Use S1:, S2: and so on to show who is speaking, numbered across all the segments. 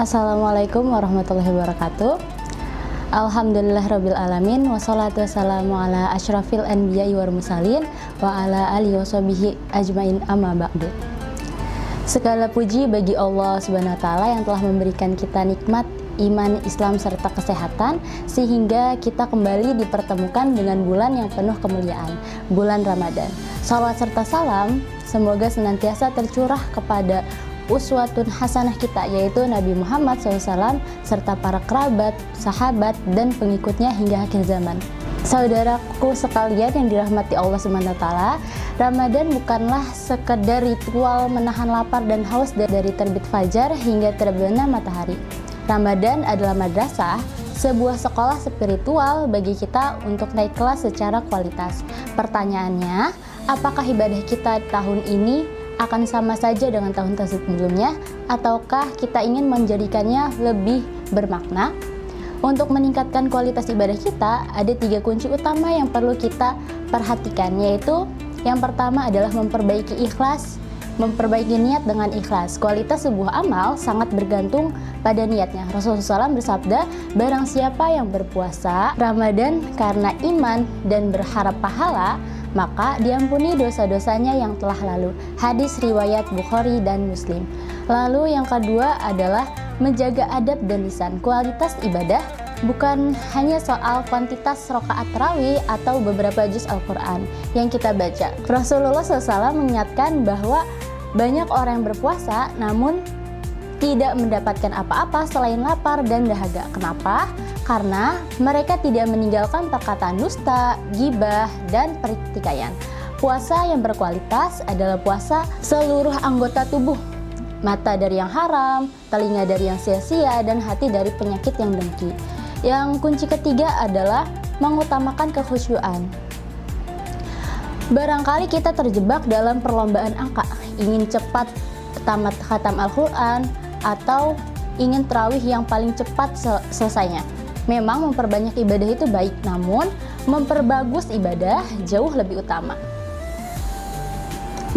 S1: Assalamualaikum warahmatullahi wabarakatuh. Alhamdulillahirrabbilalamin. Wassalatu wassalamu ala asyrafil anbiya'i wal mursalin wa ala alihi washabihi ajmain amma ba'du. Segala puji bagi Allah Subhanahu wa taala yang telah memberikan kita nikmat iman, Islam serta kesehatan sehingga kita kembali dipertemukan dengan bulan yang penuh kemuliaan, bulan Ramadan. Salawat serta salam semoga senantiasa tercurah kepada uswatun hasanah kita, yaitu Nabi Muhammad SAW serta para kerabat, sahabat, dan pengikutnya hingga akhir zaman. Saudaraku sekalian yang dirahmati Allah SWT, Ramadan bukanlah sekedar ritual menahan lapar dan haus dari terbit fajar hingga terbenam matahari. Ramadan adalah madrasah, sebuah sekolah spiritual bagi kita untuk naik kelas secara kualitas. Pertanyaannya, apakah ibadah kita tahun ini akan sama saja dengan tahun sebelumnya, ataukah kita ingin menjadikannya lebih bermakna? Untuk meningkatkan kualitas ibadah kita, ada 3 kunci utama yang perlu kita perhatikan, yaitu yang pertama adalah memperbaiki ikhlas, memperbaiki niat dengan ikhlas. Kualitas sebuah amal sangat bergantung pada niatnya. Rasulullah SAW bersabda, barang siapa yang berpuasa Ramadan karena iman dan berharap pahala, maka diampuni dosa-dosanya yang telah lalu. Hadis riwayat Bukhari dan Muslim. Lalu yang kedua adalah menjaga adab dan lisan. Kualitas ibadah bukan hanya soal kuantitas rakaat tarawih atau beberapa juz Al-Quran yang kita baca. Rasulullah SAW mengingatkan bahwa banyak orang yang berpuasa namun tidak mendapatkan apa-apa selain lapar dan dahaga. Kenapa? Karena mereka tidak meninggalkan perkataan dusta, gibah, dan pertikaian. Puasa yang berkualitas adalah puasa seluruh anggota tubuh. Mata dari yang haram, telinga dari yang sia-sia, dan hati dari penyakit yang dengki. Yang kunci ketiga adalah mengutamakan kekhusyuan. Barangkali kita terjebak dalam perlombaan angka, ingin cepat tamat khatam Al-Quran, atau ingin tarawih yang paling cepat selesainya. Memang memperbanyak ibadah itu baik, namun memperbagus ibadah jauh lebih utama.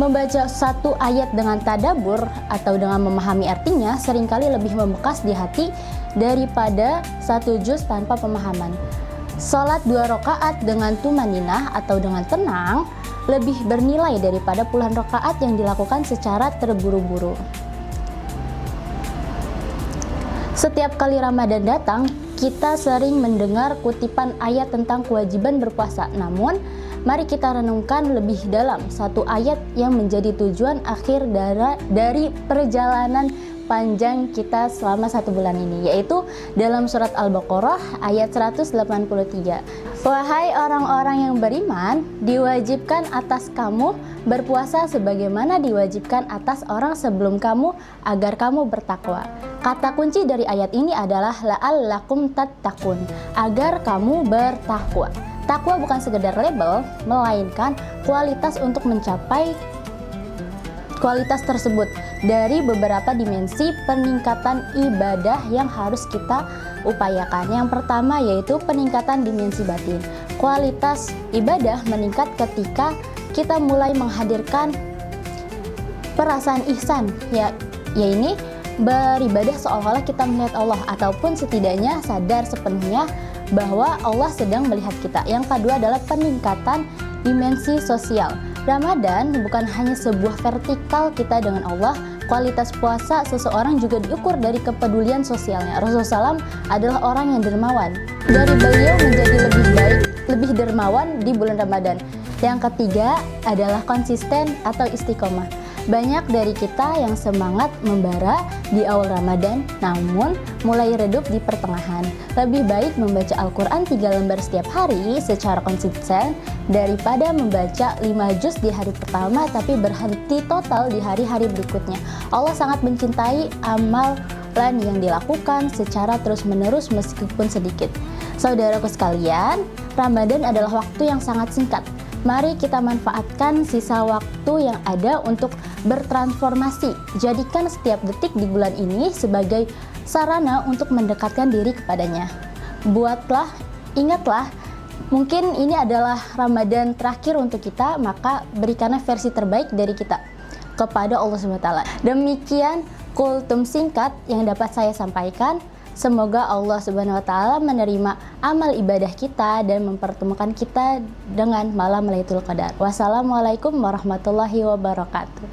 S1: Membaca satu ayat dengan tadabbur atau dengan memahami artinya seringkali lebih membekas di hati daripada satu juz tanpa pemahaman. Salat 2 rakaat dengan tumaninah atau dengan tenang lebih bernilai daripada puluhan rakaat yang dilakukan secara terburu-buru. Setiap kali Ramadan datang, kita sering mendengar kutipan ayat tentang kewajiban berpuasa. Namun, mari kita renungkan lebih dalam satu ayat yang menjadi tujuan akhir dari perjalanan panjang kita selama 1 bulan ini, yaitu dalam surat Al-Baqarah ayat 183. Wahai orang-orang yang beriman, diwajibkan atas kamu berpuasa sebagaimana diwajibkan atas orang sebelum kamu agar kamu bertakwa. Kata kunci dari ayat ini adalah la'allakum tattaqun, agar kamu bertakwa. Takwa bukan sekedar label, melainkan kualitas untuk mencapai kualitas tersebut dari beberapa dimensi peningkatan ibadah yang harus kita upayakan. Yang pertama yaitu peningkatan dimensi batin. Kualitas ibadah meningkat ketika kita mulai menghadirkan perasaan ihsan, yaitu beribadah seolah-olah kita melihat Allah, ataupun setidaknya sadar sepenuhnya bahwa Allah sedang melihat kita. Yang kedua adalah peningkatan dimensi sosial. Ramadan bukan hanya sebuah vertikal kita dengan Allah. Kualitas puasa seseorang juga diukur dari kepedulian sosialnya. Rasulullah SAW adalah orang yang dermawan. Dari beliau menjadi lebih baik, lebih dermawan di bulan Ramadan. Yang ketiga adalah konsisten atau istiqomah. Banyak dari kita yang semangat membara di awal Ramadan, namun mulai redup di pertengahan. Lebih baik membaca Al-Quran 3 lembar setiap hari secara konsisten daripada membaca 5 juz di hari pertama tapi berhenti total di hari-hari berikutnya. Allah sangat mencintai amalan yang dilakukan secara terus-menerus meskipun sedikit. Saudaraku sekalian, Ramadan adalah waktu yang sangat singkat. Mari kita manfaatkan sisa waktu yang ada untuk bertransformasi. Jadikan setiap detik di bulan ini sebagai sarana untuk mendekatkan diri kepadanya. Ingatlah, mungkin ini adalah Ramadan terakhir untuk kita, maka berikanlah versi terbaik dari kita kepada Allah SWT. Demikian kultum singkat yang dapat saya sampaikan. Semoga Allah Subhanahu wa taala menerima amal ibadah kita dan mempertemukan kita dengan malam Lailatul Qadar. Wassalamualaikum warahmatullahi wabarakatuh.